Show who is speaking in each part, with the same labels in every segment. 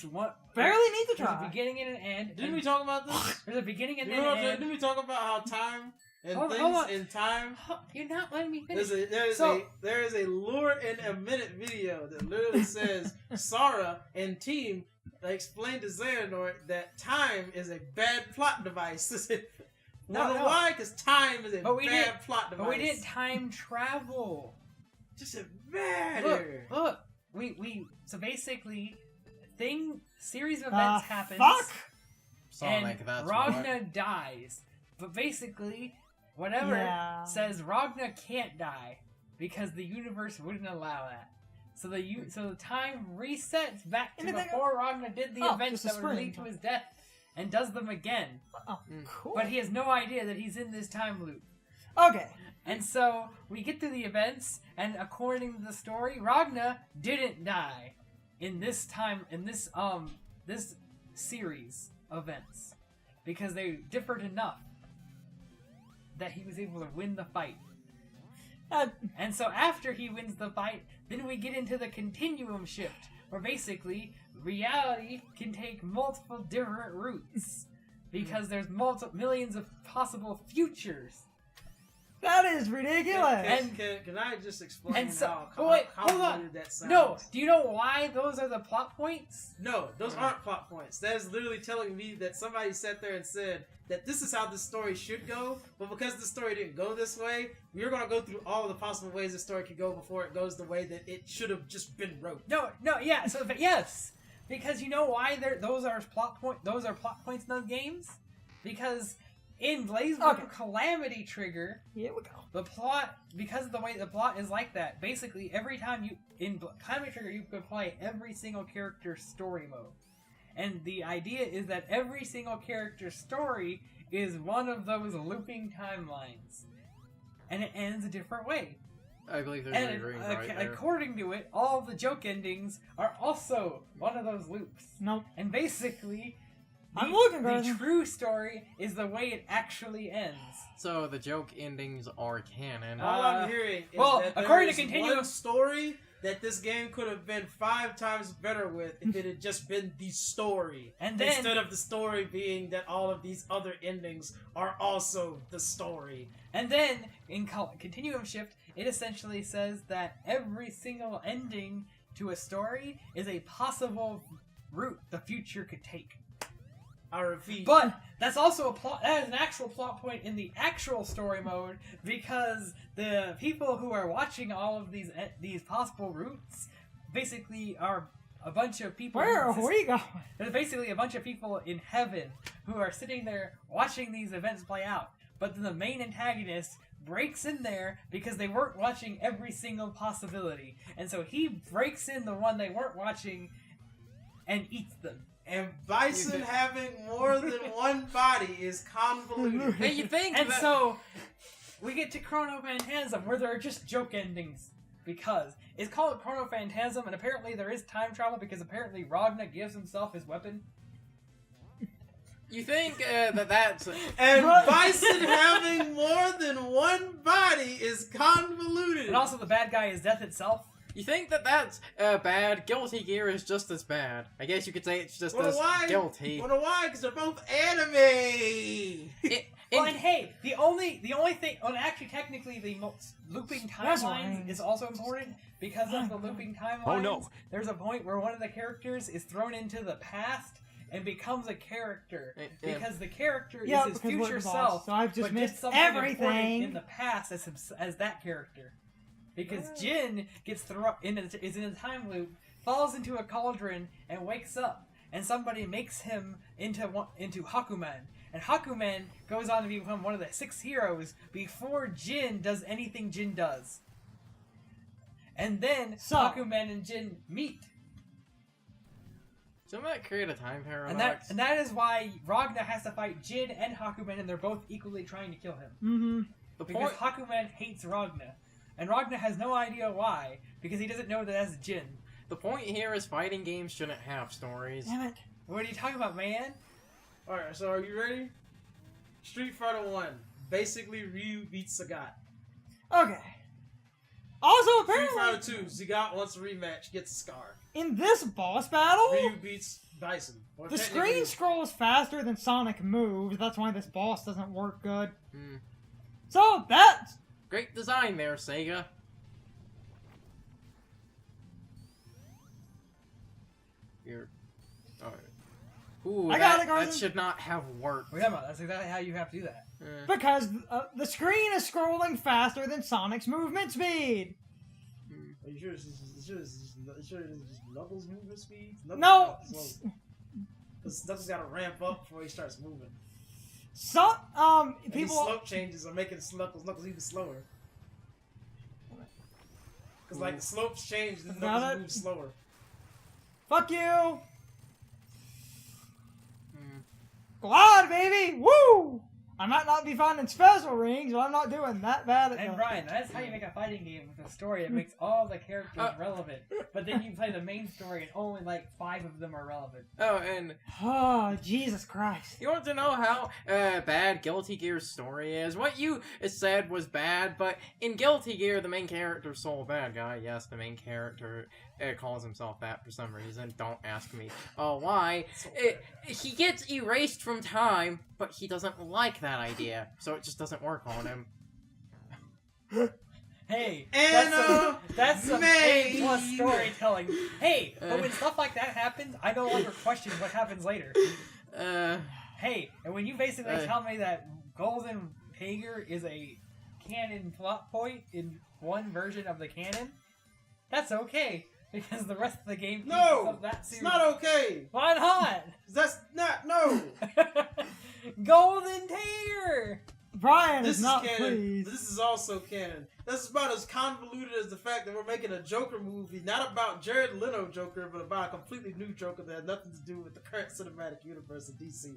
Speaker 1: It's one
Speaker 2: barely need to
Speaker 1: There's
Speaker 2: try.
Speaker 1: a beginning and an end.
Speaker 3: Didn't we talk about this?
Speaker 1: There's a beginning and
Speaker 3: You
Speaker 1: then
Speaker 3: know
Speaker 1: an
Speaker 3: what?
Speaker 1: end.
Speaker 3: Didn't we talk about how time and
Speaker 1: Hold
Speaker 3: things
Speaker 1: on.
Speaker 3: in time?
Speaker 1: You're not letting me finish.
Speaker 3: There is a lure in a minute video that literally says Sara and team explain to Xehanort that time is a bad plot device.
Speaker 1: No.
Speaker 3: Why? Because time is a bad plot device.
Speaker 1: But we didn't time travel.
Speaker 3: Just a matter.
Speaker 1: Look. So basically, series of events happens.
Speaker 2: Fuck!
Speaker 4: Sonic,
Speaker 1: and
Speaker 4: that's
Speaker 1: Ragna
Speaker 4: what.
Speaker 1: dies. But basically, whatever says Ragna can't die because the universe wouldn't allow that. So the time resets back to before Ragna did the events that would lead to his death, and does them again.
Speaker 2: Oh, cool.
Speaker 1: But he has no idea that he's in this time loop.
Speaker 2: Okay.
Speaker 1: And so we get through the events, and according to the story, Ragna didn't die in this this series of events because they differed enough that he was able to win the fight. And so after he wins the fight, then we get into the continuum shift, where basically reality can take multiple different routes because there's millions of possible futures.
Speaker 2: That is ridiculous.
Speaker 3: Can I just explain
Speaker 1: And so,
Speaker 3: how
Speaker 1: hold on.
Speaker 3: convoluted that sounds?
Speaker 1: No, do you know why those are the plot points?
Speaker 3: No, those aren't plot points. That is literally telling me that somebody sat there and said that this is how the story should go, but because the story didn't go this way, we're going to go through all the possible ways the story could go before it goes the way that it should have just been wrote.
Speaker 1: Yeah. So, but yes, because you know why those are plot points in those games, because in Blaze Calamity Trigger,
Speaker 2: here we go.
Speaker 1: The plot, because of the way the plot is like that, basically every time in Calamity Trigger you could play every single character's story mode. And the idea is that every single character's story is one of those looping timelines. And it ends a different way.
Speaker 4: I believe there's a green right there.
Speaker 1: According to it, all the joke endings are also one of those loops.
Speaker 2: Nope.
Speaker 1: And basically, the true story is the way it actually ends.
Speaker 4: So the joke endings are canon.
Speaker 3: All I'm hearing is that
Speaker 1: according to
Speaker 3: one story that this game could have been 5 times better with if it had just been the story.
Speaker 1: And then,
Speaker 3: instead of the story being that all of these other endings are also the story.
Speaker 1: And then, in Continuum Shift, it essentially says that every single ending to a story is a possible route the future could take.
Speaker 3: I repeat.
Speaker 1: But that's also that is an actual plot point in the actual story mode, because the people who are watching all of these possible routes basically are a bunch of people.
Speaker 2: Where are we going?
Speaker 1: There's basically a bunch of people in heaven who are sitting there watching these events play out. But then the main antagonist breaks in there because they weren't watching every single possibility, and so he breaks in the one they weren't watching and eats them.
Speaker 3: And Bison having more than one body is convoluted.
Speaker 4: Hey, you think?
Speaker 1: And so we get to Chrono Phantasm, where there are just joke endings. Because it's called Chrono Phantasm, and apparently there is time travel because apparently Ragna gives himself his weapon.
Speaker 4: You think that's...
Speaker 3: And Bison having more than one body is convoluted.
Speaker 1: And also the bad guy is death itself.
Speaker 4: You think that's bad? Guilty Gear is just as bad. I guess you could say it's just as guilty.
Speaker 3: Wonder why? Because they're both anime.
Speaker 1: And hey, the only thing, actually technically the looping timelines is also important because of the looping timelines.
Speaker 5: Oh no!
Speaker 1: There's a point where one of the characters is thrown into the past and becomes a character because the character is his future self.
Speaker 2: So I've just
Speaker 1: but
Speaker 2: missed
Speaker 1: something
Speaker 2: everything
Speaker 1: in the past as that character. Because Jin is in a time loop, falls into a cauldron, and wakes up, and somebody makes him into Hakumen, and Hakumen goes on to become one of the 6 heroes before Jin does anything Jin does. And then Hakumen and Jin meet.
Speaker 4: Doesn't that create a time paradox?
Speaker 1: And that is why Ragna has to fight Jin and Hakumen, and they're both equally trying to kill him.
Speaker 2: Mm-hmm.
Speaker 1: Because Hakumen hates Ragna. And Ragna has no idea why, because he doesn't know that that's Jin.
Speaker 4: The point here is fighting games shouldn't have stories.
Speaker 2: Damn it.
Speaker 1: What are you talking about, man?
Speaker 3: Alright, so are you ready? Street Fighter 1. Basically, Ryu beats Sagat.
Speaker 2: Okay. Also,
Speaker 3: Street
Speaker 2: apparently,
Speaker 3: Fighter 2, Zigot wants a rematch, gets a scar.
Speaker 2: in this boss battle,
Speaker 3: Ryu beats Bison. Or
Speaker 2: the
Speaker 3: technically-
Speaker 2: screen scrolls faster than Sonic moves. That's why this boss doesn't work good.
Speaker 4: Hmm.
Speaker 2: So that's
Speaker 4: Great design there, Sega. You're... Ooh,
Speaker 2: I got it,
Speaker 4: that
Speaker 2: Carson.
Speaker 4: should not have worked.
Speaker 1: What are you talking about? That's exactly how you have to do that.
Speaker 2: because the screen is scrolling faster than Sonic's movement speed.
Speaker 3: Are you sure it's just Knuckles' movement speed?
Speaker 2: No.
Speaker 3: Because Knuckles gotta ramp up before he starts moving.
Speaker 2: So
Speaker 3: And these
Speaker 2: people.
Speaker 3: slope changes are making Knuckles even slower. Because like the slopes change, then
Speaker 2: Got
Speaker 3: Knuckles
Speaker 2: it.
Speaker 3: moves slower.
Speaker 2: Fuck you. Glad, baby! Woo! I might not be finding special rings, but I'm not doing that bad at
Speaker 1: And
Speaker 2: the...
Speaker 1: Brian, that's how you make a fighting game with a story that makes all the characters relevant. But then you play the main story and only like 5 of them are relevant.
Speaker 4: Oh, and
Speaker 2: Oh, Jesus Christ.
Speaker 4: you want to know how bad Guilty Gear's story is? What you said was bad, but in Guilty Gear, the main character's so bad guy. Yes, the main character calls himself that for some reason. Don't ask me why. He gets erased from time, but he doesn't like that idea, so it just doesn't work on him.
Speaker 1: Hey,
Speaker 3: Anna
Speaker 1: that's some
Speaker 3: May.
Speaker 1: A+ storytelling. Hey, but when stuff like that happens, I no longer question what happens later. Hey, and when you basically tell me that Golden Hager is a canon plot point in one version of the canon, that's okay. Because the rest of the game of that
Speaker 3: It's
Speaker 1: series.
Speaker 3: not okay.
Speaker 1: Why not?
Speaker 3: That's not, no.
Speaker 1: Golden Hager!
Speaker 2: Brian
Speaker 3: This
Speaker 2: is
Speaker 3: is
Speaker 2: not
Speaker 3: canon.
Speaker 2: pleased.
Speaker 3: This is also canon. This is about as convoluted as the fact that we're making a Joker movie, not about Jared Leto Joker, but about a completely new Joker that has nothing to do with the current cinematic universe of DC.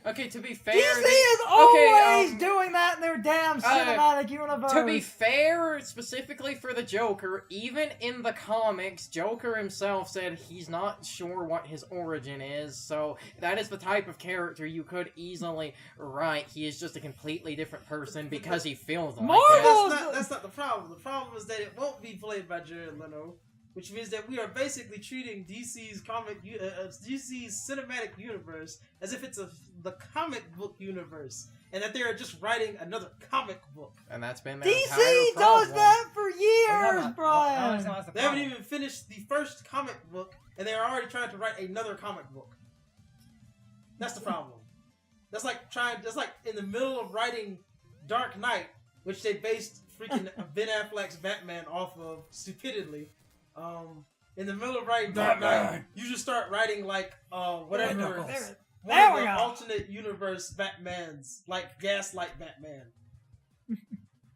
Speaker 4: Okay, to be fair...
Speaker 2: DC
Speaker 4: they-
Speaker 2: is always doing that in their damn cinematic universe.
Speaker 4: To be fair, specifically for the Joker, even in the comics, Joker himself said he's not sure what his origin is, so that is the type of character you could easily write. He is just a completely different person because he feels like
Speaker 2: Marvel-
Speaker 4: that.
Speaker 3: That's not the problem. The problem is that it won't be played by Jared Leto, which means that we are basically treating DC's DC's cinematic universe as if it's the comic book universe, and that they are just writing another comic book.
Speaker 4: And that's been their
Speaker 2: DC
Speaker 4: entire
Speaker 2: does
Speaker 4: problem.
Speaker 2: that for
Speaker 1: What
Speaker 2: years,
Speaker 1: about-
Speaker 2: Brian.
Speaker 1: what's the
Speaker 3: They haven't
Speaker 1: problem?
Speaker 3: even finished the first comic book, and they're already trying to write another comic book. That's the problem. That's like in the middle of writing Dark Knight, which they based freaking Ben Affleck's Batman off of stupidly. In the middle of writing Dark Knight, you just start writing like whatever. One
Speaker 2: There
Speaker 3: of
Speaker 2: we
Speaker 3: the
Speaker 2: go.
Speaker 3: alternate universe Batmans, like Gaslight Batman.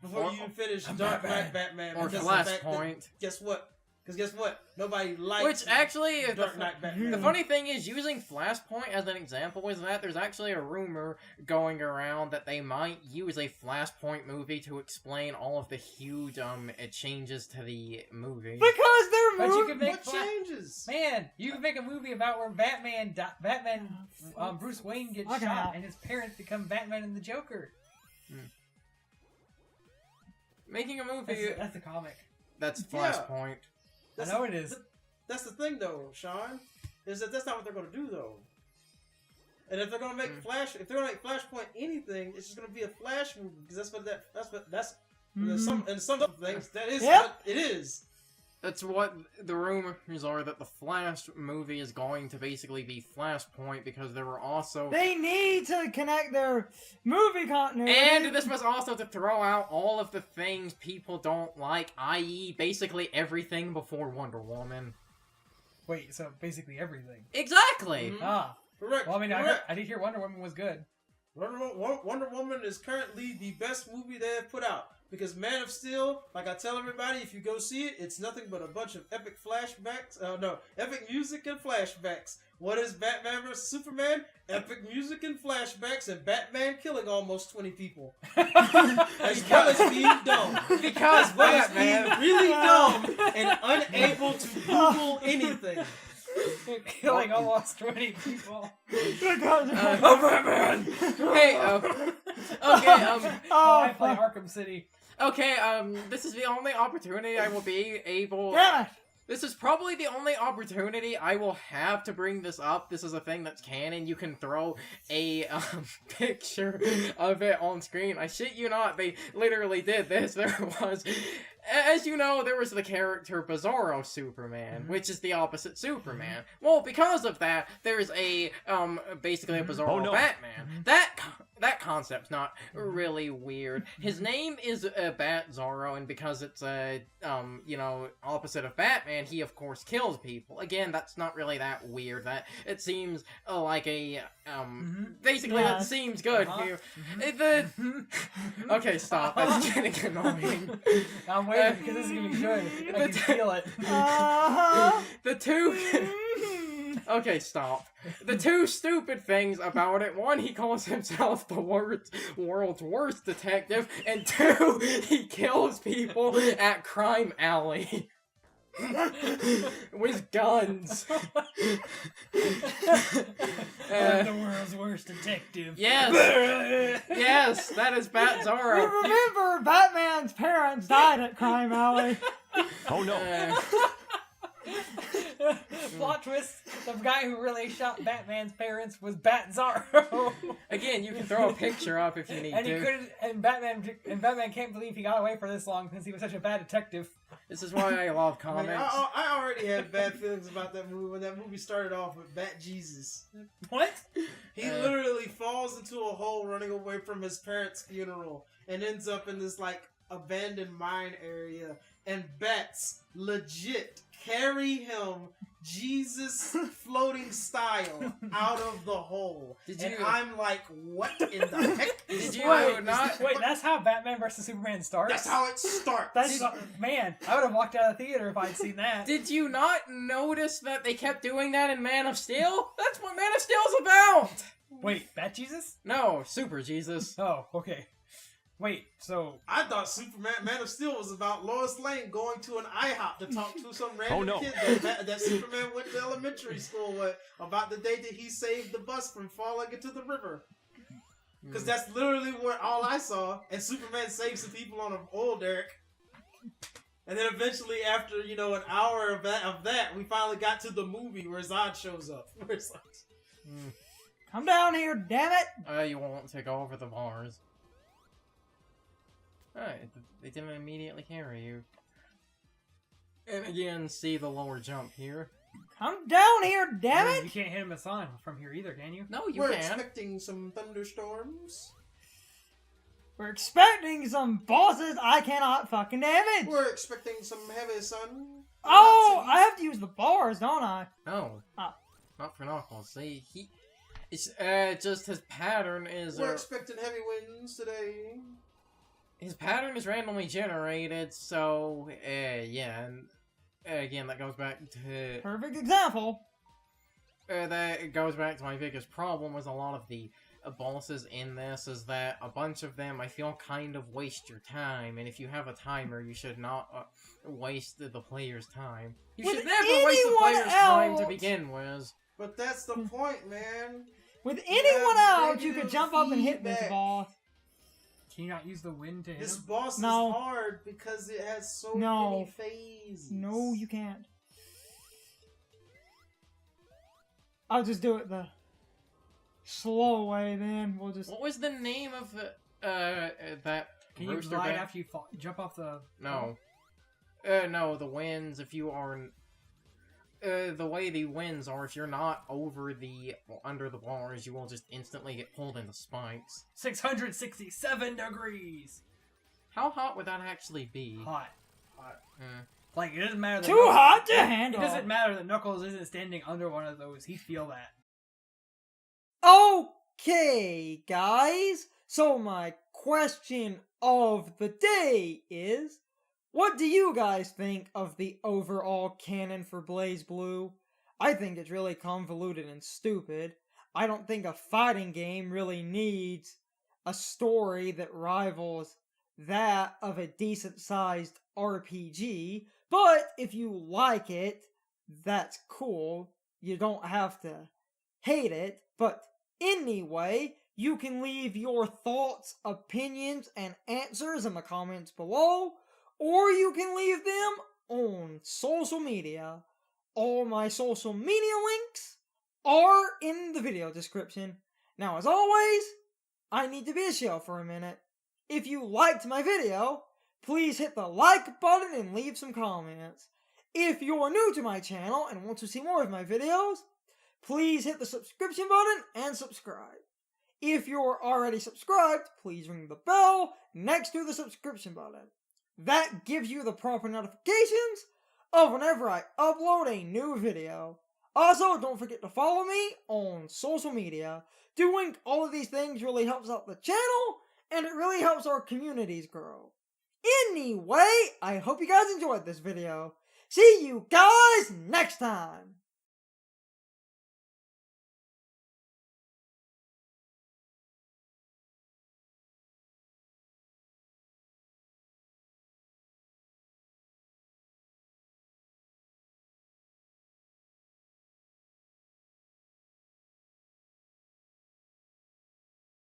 Speaker 3: Before
Speaker 4: Or-
Speaker 3: you even finish Dark Knight Batman.
Speaker 4: Or
Speaker 3: because of the fact that-
Speaker 4: Flashpoint.
Speaker 3: Guess what? Because guess what? Nobody likes
Speaker 4: Which actually,
Speaker 3: Dark Knight Batman.
Speaker 4: the funny thing is, using Flashpoint as an example is that there's actually a rumor going around that they might use a Flashpoint movie to explain all of the huge changes to the movie.
Speaker 2: Because they're
Speaker 1: But you
Speaker 2: moving.
Speaker 1: could make
Speaker 3: What changes?
Speaker 1: Man, you could make a movie about where Bruce Wayne gets
Speaker 2: Fucking
Speaker 1: shot
Speaker 2: hell.
Speaker 1: and his parents become Batman and the Joker.
Speaker 4: Making a movie
Speaker 1: That's a comic.
Speaker 4: that's
Speaker 3: Yeah.
Speaker 4: Flashpoint.
Speaker 1: I know it is.
Speaker 3: That's the thing, though, Sean. Is that that's not what they're going to do, though. And if they're going to make Flashpoint anything, it's just going to be a Flash movie because that's some things that is
Speaker 2: Yep.
Speaker 3: what it is.
Speaker 4: That's what the rumors are, that the Flash movie is going to basically be Flashpoint, because there were also...
Speaker 2: They need to connect their movie continuity.
Speaker 4: And this was also to throw out all of the things people don't like, i.e. basically everything before Wonder Woman.
Speaker 1: Wait, so basically everything.
Speaker 4: Exactly!
Speaker 3: Mhm.
Speaker 1: Ah.
Speaker 3: Correct.
Speaker 1: Well, I mean,
Speaker 3: correct.
Speaker 1: I did hear Wonder Woman was good.
Speaker 3: Wonder Woman is currently the best movie they have put out. Because Man of Steel, like I tell everybody, if you go see it, it's nothing but a bunch of epic flashbacks. Epic music and flashbacks. What is Batman vs. Superman? Epic music and flashbacks, and Batman killing almost 20 people. As well as being dumb.
Speaker 4: Because
Speaker 3: As well as
Speaker 4: Batman...
Speaker 3: being really dumb and unable to Google anything.
Speaker 1: Killing almost 20 people.
Speaker 4: Batman! Hey, okay,
Speaker 1: I play
Speaker 2: fuck.
Speaker 1: Arkham City.
Speaker 4: Okay, this is the only opportunity I will be able...
Speaker 2: Damn it!
Speaker 4: This is probably the only opportunity I will have to bring this up. This is a thing that's canon. You can throw a picture of it on screen. I shit you not, they literally did this. There was, as you know, there was the character Bizarro Superman, which is the opposite Superman. Well, because of that, there's a, basically a Bizarro Batman. That concept's not really weird. His name is Bat Zorro, and because it's you know, opposite of Batman, he of course kills people. Again, that's not really that weird. That it seems like a basically that seems good here. Okay, stop. That's getting annoying.
Speaker 1: I'm waiting because this is gonna be good. I can feel it.
Speaker 4: The two. Okay, stop. The two stupid things about it: one, he calls himself the world's worst detective, and two, he kills people at Crime Alley. With guns.
Speaker 1: I'm the world's worst detective.
Speaker 4: Yes. Yes, that is Bat Zorro.
Speaker 2: Remember, Batman's parents died at Crime Alley.
Speaker 5: Oh no.
Speaker 1: Plot twist: the guy who really shot Batman's parents was Bat Zorro.
Speaker 4: Again, you can throw a picture up if you need
Speaker 1: and
Speaker 4: to.
Speaker 1: he couldn't. And Batman can't believe he got away for this long because he was such a bad detective.
Speaker 4: This is why I love
Speaker 3: I, mean,
Speaker 4: comics.
Speaker 3: I already had bad feelings about that movie when that movie started off with Bat Jesus.
Speaker 1: What?
Speaker 3: He literally falls into a hole running away from his parents' funeral and ends up in this like abandoned mine area, and bats legit carry him Jesus floating style out of the hole. And I'm like, what in the heck?
Speaker 4: Did you
Speaker 1: not? Wait, that's how Batman vs Superman starts?
Speaker 3: That's how it starts.
Speaker 1: Man, I would have walked out of the theater if I'd seen that.
Speaker 4: Did you not notice that they kept doing that in Man of Steel? That's what Man of Steel's about!
Speaker 1: Wait, Bat Jesus?
Speaker 4: No, Super Jesus.
Speaker 1: Oh, okay. Wait, so...
Speaker 3: I thought Man of Steel was about Lois Lane going to an IHOP to talk to some random kid that Superman went to elementary school with about the day that he saved the bus from falling into the river. Because that's literally what all I saw. And Superman saved some people on an oil derrick. And then eventually, after, you know, an hour of that, we finally got to the movie where Zod shows up.
Speaker 2: Come down here, damn it!
Speaker 4: You won't take over the bars. Alright, they didn't immediately carry you. And again, see the lower jump here.
Speaker 2: Come down here, damn it!
Speaker 1: You can't hit him a sign from here either, can you?
Speaker 4: No, you
Speaker 3: We're
Speaker 4: can't.
Speaker 3: expecting some thunderstorms.
Speaker 2: We're expecting some bosses I cannot fucking damage!
Speaker 3: We're expecting some heavy sun.
Speaker 2: Oh, I have to use the bars, don't I?
Speaker 4: No.
Speaker 2: Oh.
Speaker 4: Not for Knuckles. See, it's, just his pattern is...
Speaker 3: We're expecting heavy winds today.
Speaker 4: His pattern is randomly generated, so, yeah, and again, that goes back to...
Speaker 2: Perfect example.
Speaker 4: That goes back to my biggest problem with a lot of the bosses in this, is that a bunch of them, I feel, kind of waste your time, and if you have a timer, you should not waste the player's time. You should never waste the player's time to begin with.
Speaker 3: But that's the point, man.
Speaker 2: With anyone else, you could jump up and hit this boss.
Speaker 1: Can you not use the wind to hit
Speaker 3: This
Speaker 1: him?
Speaker 3: boss is
Speaker 2: No.
Speaker 3: hard because it has so
Speaker 2: No.
Speaker 3: many phases.
Speaker 2: No, you can't. I'll just do it the slow way then. We'll just...
Speaker 4: What was the name of that
Speaker 1: Can you
Speaker 4: rooster
Speaker 1: glide
Speaker 4: bat?
Speaker 1: after you jump off the...
Speaker 4: No. No, the winds, if you are... the way the winds are, if you're not under the bars, you will just instantly get pulled into spikes.
Speaker 1: 667 degrees!
Speaker 4: How hot would that actually be?
Speaker 1: Hot.
Speaker 4: Eh.
Speaker 1: Like, it doesn't matter that
Speaker 2: Too hot to handle.
Speaker 1: It doesn't matter that Knuckles isn't standing under one of those. He'd feel that.
Speaker 2: Okay, guys. So my question of the day is, what do you guys think of the overall canon for BlazBlue? I think it's really convoluted and stupid. I don't think a fighting game really needs a story that rivals that of a decent-sized RPG, but if you like it, that's cool. You don't have to hate it, but anyway, You can leave your thoughts, opinions, and answers in the comments below, or you can leave them on social media. All my social media links are in the video description. Now, as always, I need to be a shell for a minute. If you liked my video, please hit the like button and leave some comments. If you're new to my channel and want to see more of my videos, please hit the subscription button and subscribe. If you're already subscribed, please ring the bell next to the subscription button. That gives you the proper notifications of whenever I upload a new video. Also, don't forget to follow me on social media. Doing all of these things really helps out the channel, and it really helps our communities grow. Anyway, I hope you guys enjoyed this video. See you guys next time!